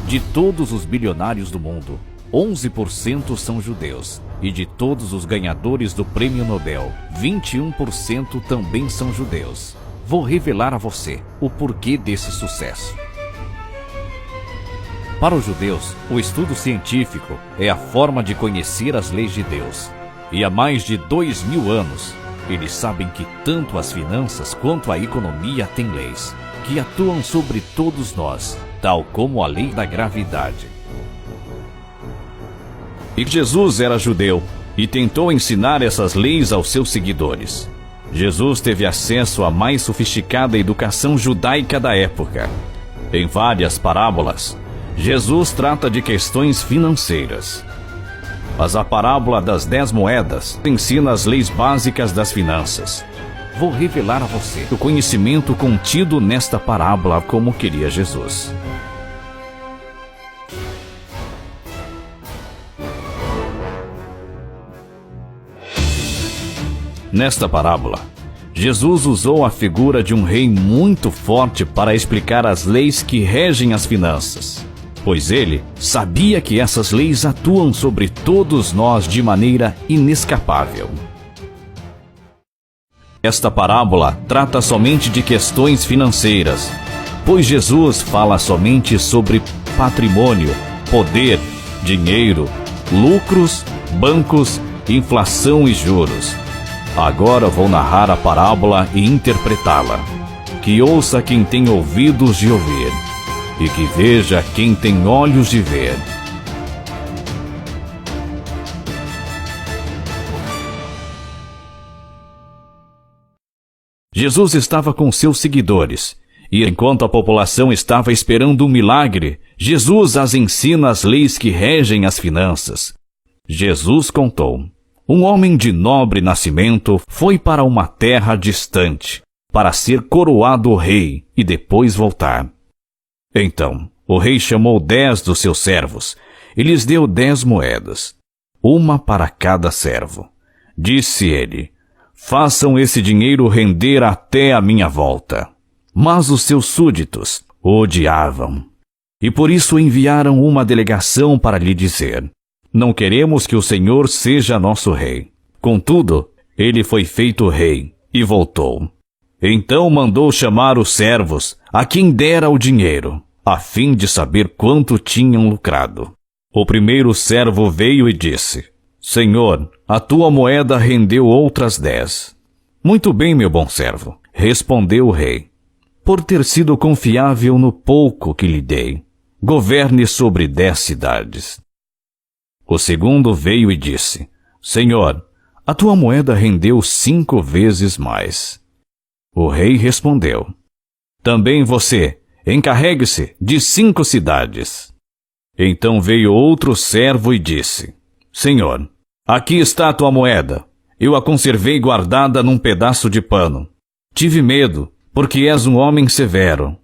De todos os bilionários do mundo, 11% são judeus. E de todos os ganhadores do Prêmio Nobel, 21% também são judeus. Vou revelar a você o porquê desse sucesso. Para os judeus, o estudo científico é a forma de conhecer as leis de Deus. E há mais de 2000 anos, eles sabem que tanto as finanças quanto a economia têm leis, que atuam sobre todos nós, tal como a lei da gravidade. E Jesus era judeu e tentou ensinar essas leis aos seus seguidores. Jesus teve acesso à mais sofisticada educação judaica da época. Em várias parábolas, Jesus trata de questões financeiras. Mas a parábola das 10 moedas ensina as leis básicas das finanças. Vou revelar a você o conhecimento contido nesta parábola como queria Jesus. Nesta parábola, Jesus usou a figura de um rei muito forte para explicar as leis que regem as finanças, pois ele sabia que essas leis atuam sobre todos nós de maneira inescapável. Esta parábola trata somente de questões financeiras, pois Jesus fala somente sobre patrimônio, poder, dinheiro, lucros, bancos, inflação e juros. Agora vou narrar a parábola e interpretá-la. Que ouça quem tem ouvidos de ouvir, e que veja quem tem olhos de ver. Jesus estava com seus seguidores, e enquanto a população estava esperando um milagre, Jesus as ensina as leis que regem as finanças. Jesus contou: um homem de nobre nascimento foi para uma terra distante, para ser coroado rei e depois voltar. Então, o rei chamou 10 dos seus servos e lhes deu 10 moedas, uma para cada servo. Disse ele: façam esse dinheiro render até a minha volta. Mas os seus súditos o odiavam, e por isso enviaram uma delegação para lhe dizer: não queremos que o Senhor seja nosso rei. Contudo, ele foi feito rei e voltou. Então mandou chamar os servos, a quem dera o dinheiro, a fim de saber quanto tinham lucrado. O primeiro servo veio e disse: Senhor, a tua moeda rendeu outras 10. Muito bem, meu bom servo, respondeu o rei. Por ter sido confiável no pouco que lhe dei, governe sobre 10 cidades. O segundo veio e disse: Senhor, a tua moeda rendeu 5 vezes mais. O rei respondeu: também você, encarregue-se de 5 cidades. Então veio outro servo e disse: Senhor, aqui está a tua moeda. Eu a conservei guardada num pedaço de pano. Tive medo, porque és um homem severo.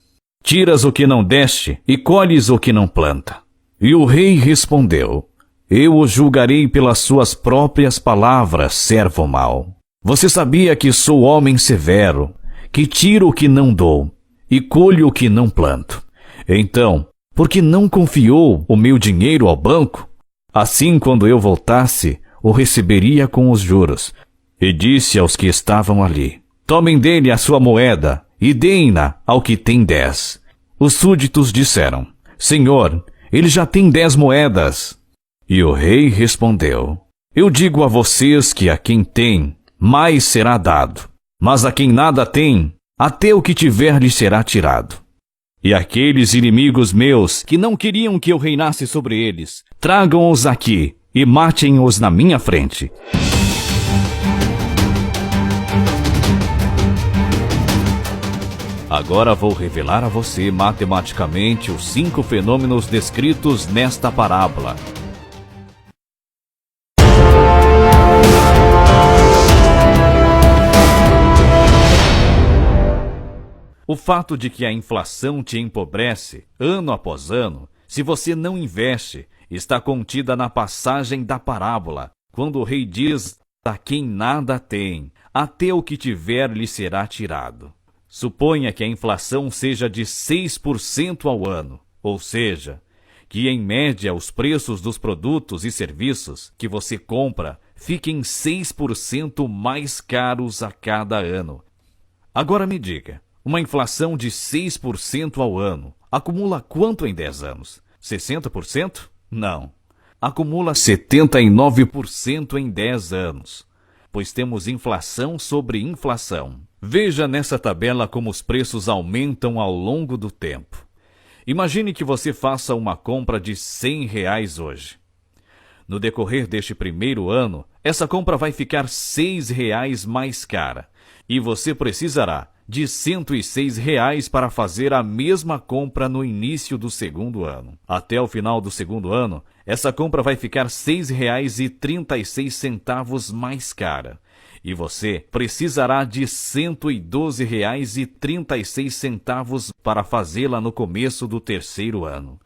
Tiras o que não deste e colhes o que não planta. E o rei respondeu: eu o julgarei pelas suas próprias palavras, servo mau. Você sabia que sou homem severo, que tiro o que não dou e colho o que não planto. Então, por que não confiou o meu dinheiro ao banco? Assim, quando eu voltasse, o receberia com os juros. E disse aos que estavam ali: tomem dele a sua moeda e deem-na ao que tem 10. Os súditos disseram: Senhor, ele já tem 10 moedas. E o rei respondeu: eu digo a vocês que a quem tem, mais será dado, mas a quem nada tem, até o que tiver lhe será tirado. E aqueles inimigos meus, que não queriam que eu reinasse sobre eles, tragam-os aqui e matem-os na minha frente. Agora vou revelar a você matematicamente os 5 fenômenos descritos nesta parábola. O fato de que a inflação te empobrece, ano após ano, se você não investe, está contida na passagem da parábola, quando o rei diz: a quem nada tem, até o que tiver lhe será tirado. Suponha que a inflação seja de 6% ao ano, ou seja, que, em média, os preços dos produtos e serviços que você compra fiquem 6% mais caros a cada ano. Agora me diga, uma inflação de 6% ao ano acumula quanto em 10 anos? 60%? Não. Acumula 79% em 10 anos, pois temos inflação sobre inflação. Veja nessa tabela como os preços aumentam ao longo do tempo. Imagine que você faça uma compra de R$100 hoje. No decorrer deste primeiro ano, essa compra vai ficar R$6 mais cara, e você precisará de R$106 para fazer a mesma compra no início do segundo ano. Até o final do segundo ano, essa compra vai ficar R$6,36 mais cara, e você precisará de R$112,36 para fazê-la no começo do terceiro ano.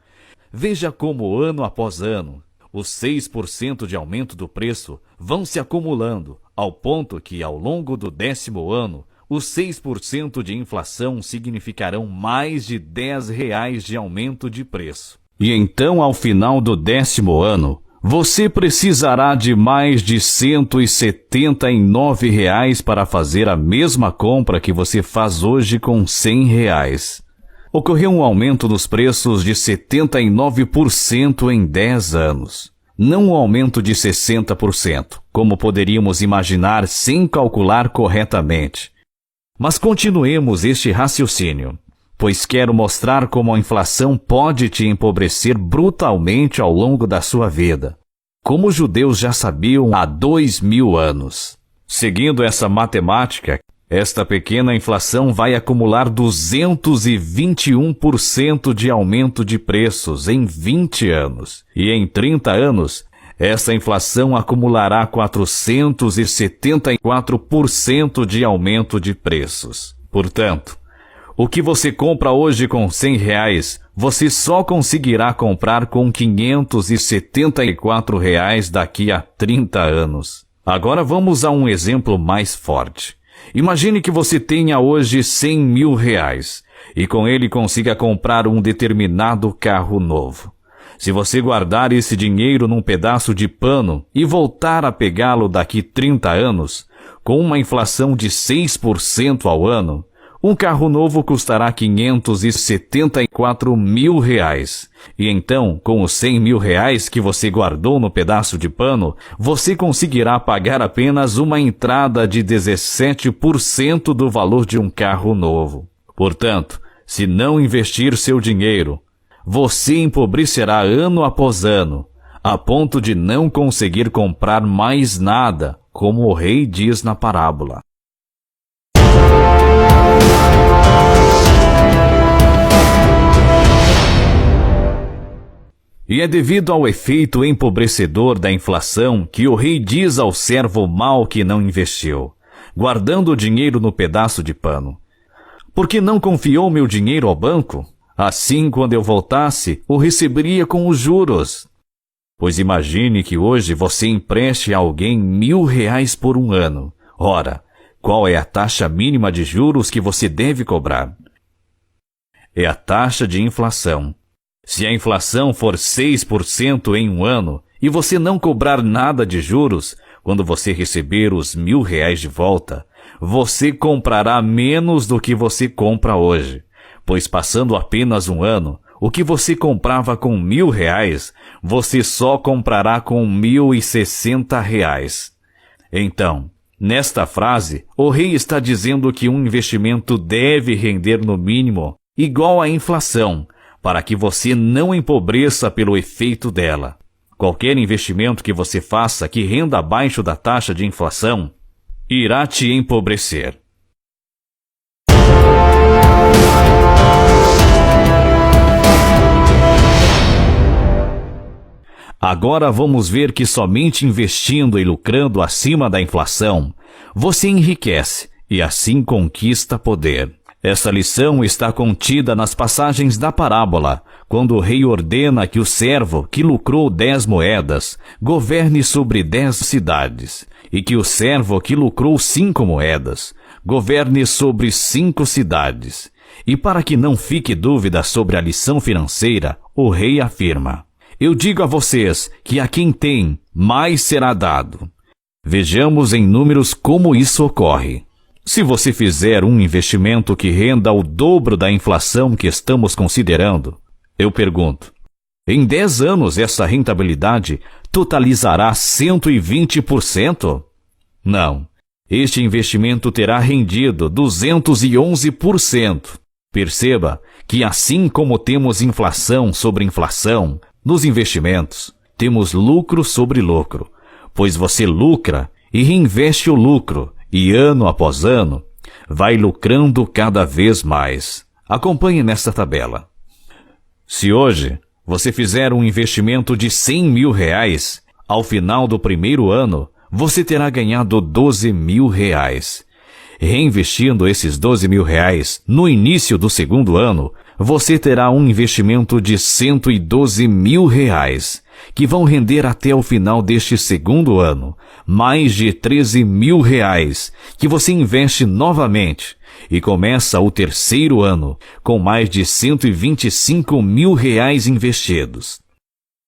Veja como, ano após ano, os 6% de aumento do preço vão se acumulando, ao ponto que, ao longo do 10º ano, os 6% de inflação significarão mais de R$10 de aumento de preço. E então, ao final do 10º ano, você precisará de mais de R$179 para fazer a mesma compra que você faz hoje com R$100. Ocorreu um aumento nos preços de 79% em 10 anos. Não um aumento de 60%, como poderíamos imaginar sem calcular corretamente. Mas continuemos este raciocínio, pois quero mostrar como a inflação pode te empobrecer brutalmente ao longo da sua vida, como os judeus já sabiam há 2000 anos. Seguindo essa matemática, esta pequena inflação vai acumular 221% de aumento de preços em 20 anos, e em 30 anos, essa inflação acumulará 474% de aumento de preços. Portanto, o que você compra hoje com R$100, você só conseguirá comprar com R$574 daqui a 30 anos. Agora vamos a um exemplo mais forte. Imagine que você tenha hoje R$100 mil e com ele consiga comprar um determinado carro novo. Se você guardar esse dinheiro num pedaço de pano e voltar a pegá-lo daqui 30 anos, com uma inflação de 6% ao ano, um carro novo custará R$574 mil. E então, com os R$100 mil que você guardou no pedaço de pano, você conseguirá pagar apenas uma entrada de 17% do valor de um carro novo. Portanto, se não investir seu dinheiro, você empobrecerá ano após ano, a ponto de não conseguir comprar mais nada, como o rei diz na parábola. E é devido ao efeito empobrecedor da inflação que o rei diz ao servo mau que não investiu, guardando o dinheiro no pedaço de pano: "Por que não confiou meu dinheiro ao banco? Assim, quando eu voltasse, o receberia com os juros." Pois imagine que hoje você empreste a alguém R$1.000 por um ano. Ora, qual é a taxa mínima de juros que você deve cobrar? É a taxa de inflação. Se a inflação for 6% em um ano e você não cobrar nada de juros, quando você receber os R$1.000 de volta, você comprará menos do que você compra hoje. Pois passando apenas um ano, o que você comprava com R$1.000, você só comprará com R$1.060. Então, nesta frase, o rei está dizendo que um investimento deve render no mínimo igual à inflação, para que você não empobreça pelo efeito dela. Qualquer investimento que você faça que renda abaixo da taxa de inflação irá te empobrecer. Agora vamos ver que somente investindo e lucrando acima da inflação, você enriquece e assim conquista poder. Essa lição está contida nas passagens da parábola, quando o rei ordena que o servo que lucrou 10 moedas governe sobre 10 cidades, e que o servo que lucrou 5 moedas governe sobre 5 cidades, E para que não fique dúvida sobre a lição financeira, o rei afirma: eu digo a vocês que a quem tem, mais será dado. Vejamos em números como isso ocorre. Se você fizer um investimento que renda o dobro da inflação que estamos considerando, eu pergunto, em 10 anos essa rentabilidade totalizará 120%? Não. Este investimento terá rendido 211%. Perceba que assim como temos inflação sobre inflação, nos investimentos, temos lucro sobre lucro, pois você lucra e reinveste o lucro, e ano após ano, vai lucrando cada vez mais. Acompanhe nesta tabela. Se hoje você fizer um investimento de R$100.000, ao final do primeiro ano, você terá ganhado R$12.000. Reinvestindo esses R$12.000 no início do segundo ano, você terá um investimento de R$112.000, que vão render até o final deste segundo ano, mais de R$13.000, que você investe novamente, e começa o terceiro ano, com mais de R$125.000 investidos.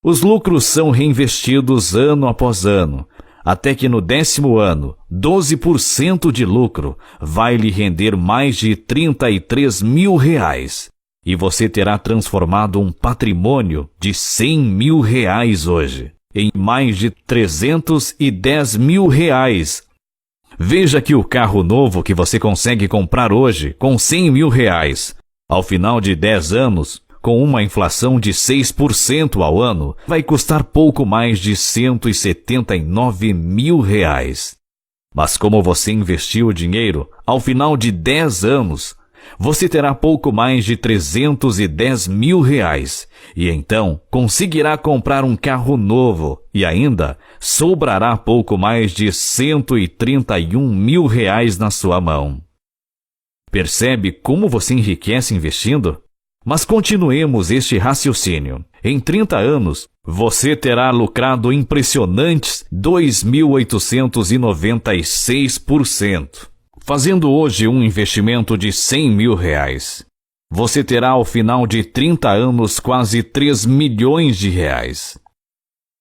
Os lucros são reinvestidos ano após ano, até que no 10º ano, 12% de lucro vai lhe render mais de R$33.000. E você terá transformado um patrimônio de R$100.000 hoje em mais de R$310.000. Veja que o carro novo que você consegue comprar hoje com R$100.000, ao final de 10 anos, com uma inflação de 6% ao ano, vai custar pouco mais de R$179.000. Mas como você investiu o dinheiro, ao final de 10 anos, você terá pouco mais de R$310.000 e então conseguirá comprar um carro novo e ainda sobrará pouco mais de R$131.000 na sua mão. Percebe como você enriquece investindo? Mas continuemos este raciocínio. Em 30 anos, você terá lucrado impressionantes 2.896%. Fazendo hoje um investimento de R$100.000, você terá ao final de 30 anos quase R$3 milhões.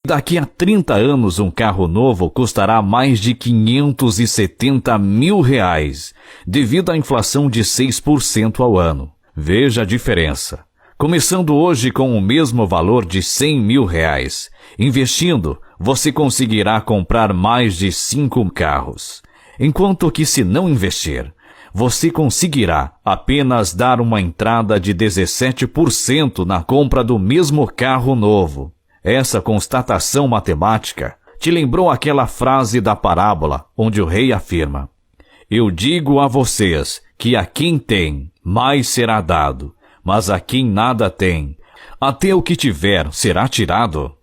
Daqui a 30 anos um carro novo custará mais de R$570.000, devido à inflação de 6% ao ano. Veja a diferença. Começando hoje com o mesmo valor de R$100.000, investindo, você conseguirá comprar mais de 5 carros. Enquanto que se não investir, você conseguirá apenas dar uma entrada de 17% na compra do mesmo carro novo. Essa constatação matemática te lembrou aquela frase da parábola onde o rei afirma: eu digo a vocês que a quem tem, mais será dado, mas a quem nada tem, até o que tiver será tirado.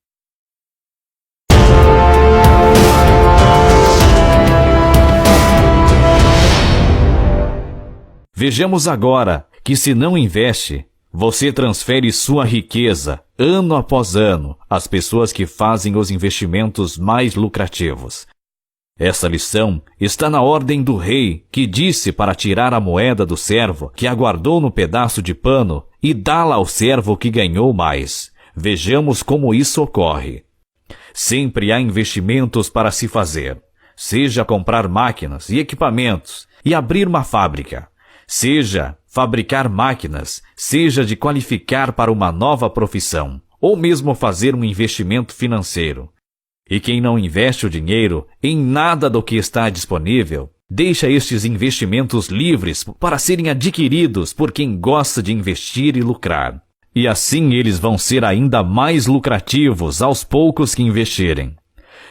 Vejamos agora que se não investe, você transfere sua riqueza, ano após ano, às pessoas que fazem os investimentos mais lucrativos. Essa lição está na ordem do rei, que disse para tirar a moeda do servo que aguardou no pedaço de pano e dá-la ao servo que ganhou mais. Vejamos como isso ocorre. Sempre há investimentos para se fazer, seja comprar máquinas e equipamentos e abrir uma fábrica, seja fabricar máquinas, seja de qualificar para uma nova profissão, ou mesmo fazer um investimento financeiro. E quem não investe o dinheiro em nada do que está disponível, deixa estes investimentos livres para serem adquiridos por quem gosta de investir e lucrar. E assim eles vão ser ainda mais lucrativos aos poucos que investirem.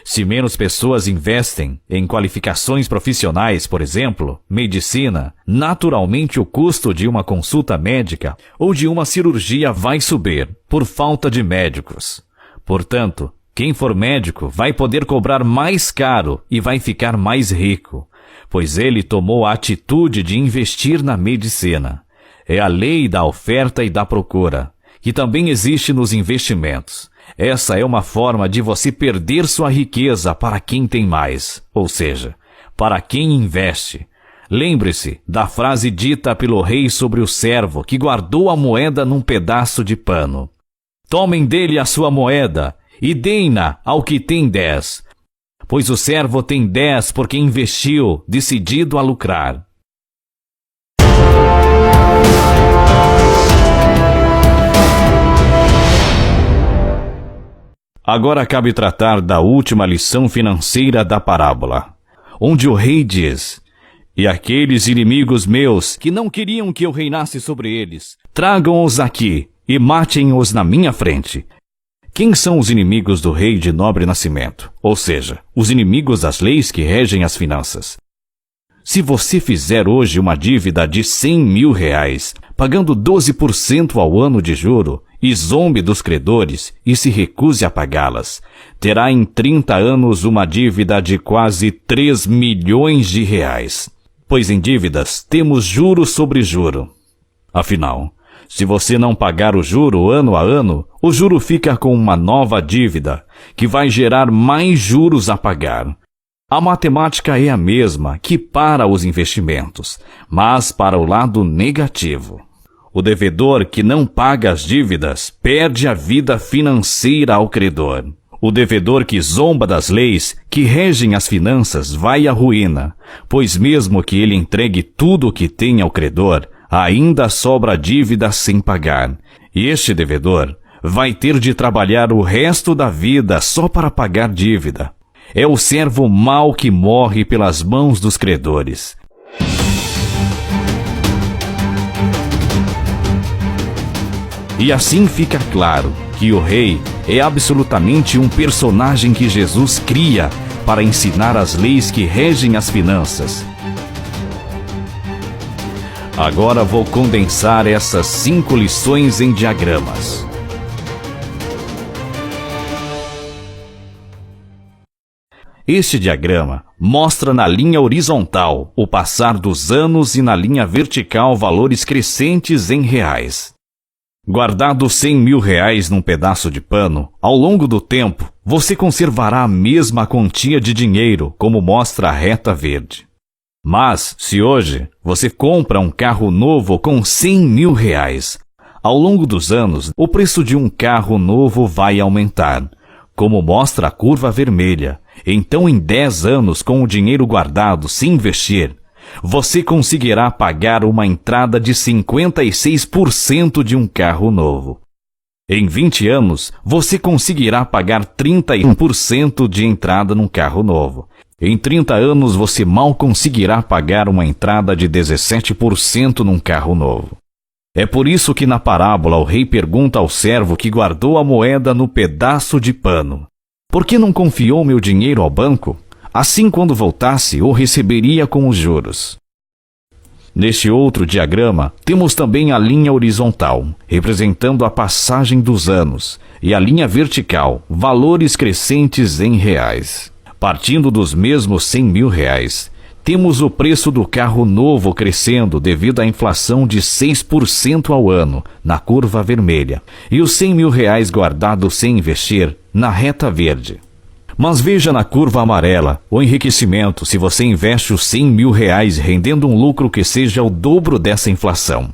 Se menos pessoas investem em qualificações profissionais, por exemplo, medicina, naturalmente o custo de uma consulta médica ou de uma cirurgia vai subir por falta de médicos. Portanto, quem for médico vai poder cobrar mais caro e vai ficar mais rico, pois ele tomou a atitude de investir na medicina. É a lei da oferta e da procura, que também existe nos investimentos. Essa é uma forma de você perder sua riqueza para quem tem mais, ou seja, para quem investe. Lembre-se da frase dita pelo rei sobre o servo que guardou a moeda num pedaço de pano. Tomem dele a sua moeda e deem-na ao que tem 10, pois o servo tem 10 porque investiu, decidido a lucrar. Agora cabe tratar da última lição financeira da parábola, onde o rei diz: "E aqueles inimigos meus que não queriam que eu reinasse sobre eles, tragam-os aqui e matem-os na minha frente." Quem são os inimigos do rei de nobre nascimento? Ou seja, os inimigos das leis que regem as finanças. Se você fizer hoje uma dívida de 100 mil reais, pagando 12% ao ano de juro, e zombe dos credores e se recuse a pagá-las, terá em 30 anos uma dívida de quase 3 milhões de reais. Pois em dívidas temos juro sobre juro. Afinal, se você não pagar o juro ano a ano, o juro fica com uma nova dívida, que vai gerar mais juros a pagar. A matemática é a mesma que para os investimentos, mas para o lado negativo. O devedor que não paga as dívidas perde a vida financeira ao credor. O devedor que zomba das leis que regem as finanças vai à ruína, pois mesmo que ele entregue tudo o que tem ao credor, ainda sobra dívida sem pagar. E este devedor vai ter de trabalhar o resto da vida só para pagar dívida. É o servo mau que morre pelas mãos dos credores. E assim fica claro que o rei é absolutamente um personagem que Jesus cria para ensinar as leis que regem as finanças. Agora vou condensar essas 5 lições em diagramas. Este diagrama mostra na linha horizontal o passar dos anos e na linha vertical valores crescentes em reais. Guardado 100 mil reais num pedaço de pano, ao longo do tempo, você conservará a mesma quantia de dinheiro, como mostra a reta verde. Mas, se hoje você compra um carro novo com 100 mil reais, ao longo dos anos, o preço de um carro novo vai aumentar, como mostra a curva vermelha. Então, em 10 anos, com o dinheiro guardado, se investir, você conseguirá pagar uma entrada de 56% de um carro novo. Em 20 anos, você conseguirá pagar 31% de entrada num carro novo. Em 30 anos, você mal conseguirá pagar uma entrada de 17% num carro novo. É por isso que na parábola o rei pergunta ao servo que guardou a moeda no pedaço de pano: "Por que não confiou meu dinheiro ao banco? Assim, quando voltasse, o receberia com os juros." Neste outro diagrama, temos também a linha horizontal, representando a passagem dos anos, e a linha vertical, valores crescentes em reais. Partindo dos mesmos 100 mil reais, temos o preço do carro novo crescendo devido à inflação de 6% ao ano, na curva vermelha, e os 100 mil reais guardados sem investir, na reta verde. Mas veja na curva amarela o enriquecimento se você investe os 100 mil reais rendendo um lucro que seja o dobro dessa inflação.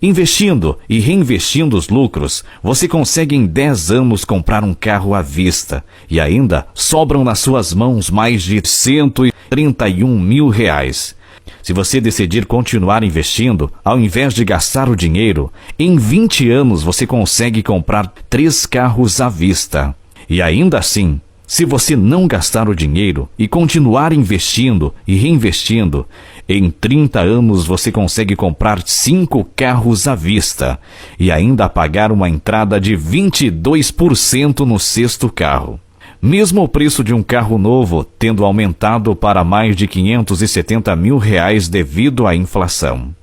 Investindo e reinvestindo os lucros, você consegue em 10 anos comprar um carro à vista e ainda sobram nas suas mãos mais de 131 mil reais. Se você decidir continuar investindo, ao invés de gastar o dinheiro, em 20 anos você consegue comprar 3 carros à vista. E ainda assim, se você não gastar o dinheiro e continuar investindo e reinvestindo, em 30 anos você consegue comprar 5 carros à vista e ainda pagar uma entrada de 22% no 6º carro. Mesmo o preço de um carro novo tendo aumentado para mais de 570 mil reais devido à inflação.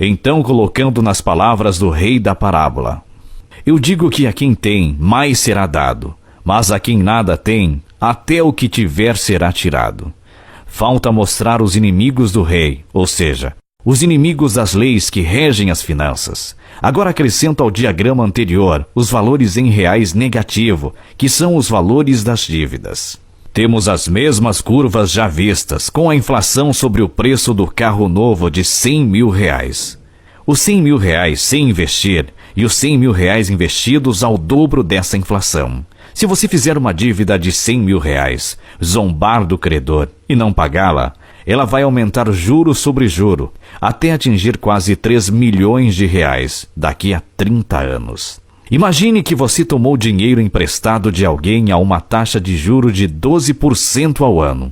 Então, colocando nas palavras do rei da parábola: "Eu digo que a quem tem, mais será dado. Mas a quem nada tem, até o que tiver será tirado." Falta mostrar os inimigos do rei, ou seja, os inimigos das leis que regem as finanças. Agora acrescento ao diagrama anterior os valores em reais negativo, que são os valores das dívidas. Temos as mesmas curvas já vistas, com a inflação sobre o preço do carro novo de R$100 mil. Os R$100 mil sem investir e os R$100 mil investidos ao dobro dessa inflação. Se você fizer uma dívida de R$100 mil, zombar do credor e não pagá-la, ela vai aumentar juro sobre juro, até atingir quase R$3 milhões daqui a 30 anos. Imagine que você tomou dinheiro emprestado de alguém a uma taxa de juro de 12% ao ano.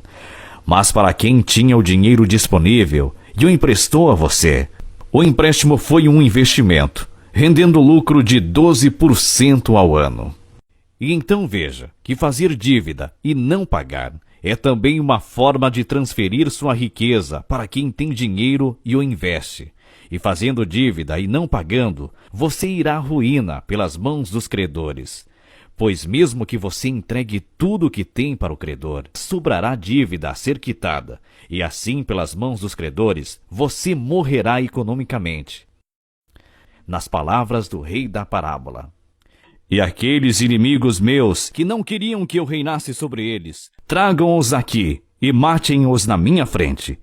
Mas para quem tinha o dinheiro disponível e o emprestou a você, o empréstimo foi um investimento, rendendo lucro de 12% ao ano. E então veja que fazer dívida e não pagar é também uma forma de transferir sua riqueza para quem tem dinheiro e o investe. E fazendo dívida e não pagando, você irá à ruína pelas mãos dos credores. Pois mesmo que você entregue tudo o que tem para o credor, sobrará dívida a ser quitada, e assim pelas mãos dos credores, você morrerá economicamente. Nas palavras do rei da parábola. E aqueles inimigos meus, que não queriam que eu reinasse sobre eles, tragam-os aqui e matem-os na minha frente.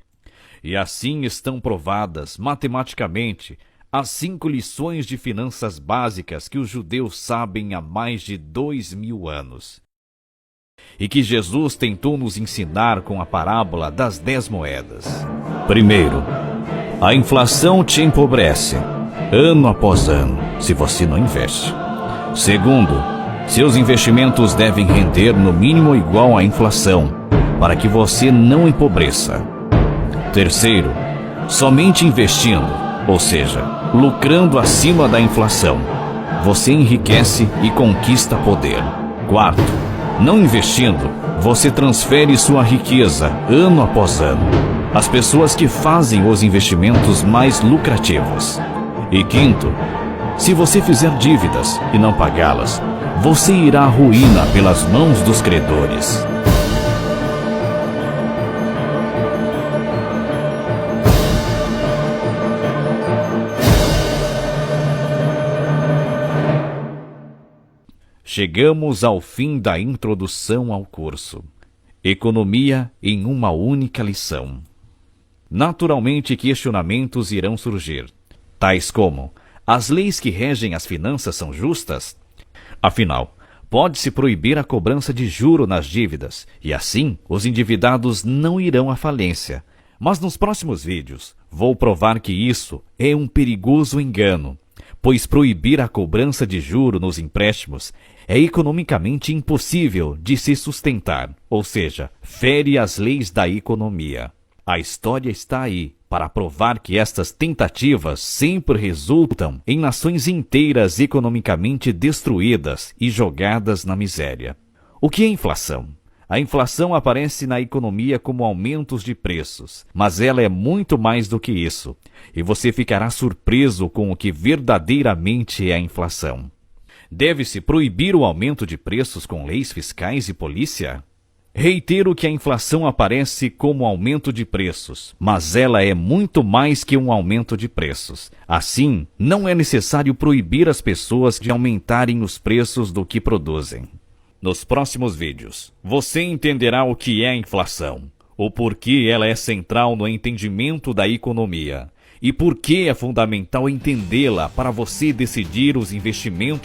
E assim estão provadas, matematicamente, as 5 lições de finanças básicas que os judeus sabem há mais de 2000 anos. E que Jesus tentou nos ensinar com a parábola das 10 moedas. Primeiro, a inflação te empobrece, ano após ano, se você não investe. Segundo, seus investimentos devem render no mínimo igual à inflação, para que você não empobreça. Terceiro, somente investindo, ou seja, lucrando acima da inflação, você enriquece e conquista poder. Quarto, não investindo, você transfere sua riqueza ano após ano às pessoas que fazem os investimentos mais lucrativos. E quinto, se você fizer dívidas e não pagá-las, você irá à ruína pelas mãos dos credores. Chegamos ao fim da introdução ao curso. Economia em uma única lição. Naturalmente, questionamentos irão surgir, tais como: as leis que regem as finanças são justas? Afinal, pode-se proibir a cobrança de juro nas dívidas, e assim os endividados não irão à falência. Mas nos próximos vídeos, vou provar que isso é um perigoso engano, pois proibir a cobrança de juro nos empréstimos é economicamente impossível de se sustentar, ou seja, fere as leis da economia. A história está aí para provar que estas tentativas sempre resultam em nações inteiras economicamente destruídas e jogadas na miséria. O que é inflação? A inflação aparece na economia como aumentos de preços, mas ela é muito mais do que isso, e você ficará surpreso com o que verdadeiramente é a inflação. Deve-se proibir o aumento de preços com leis fiscais e polícia? Reitero que a inflação aparece como aumento de preços, mas ela é muito mais que um aumento de preços. Assim, não é necessário proibir as pessoas de aumentarem os preços do que produzem. Nos próximos vídeos, você entenderá o que é a inflação, o porquê ela é central no entendimento da economia e por que é fundamental entendê-la para você decidir os investimentos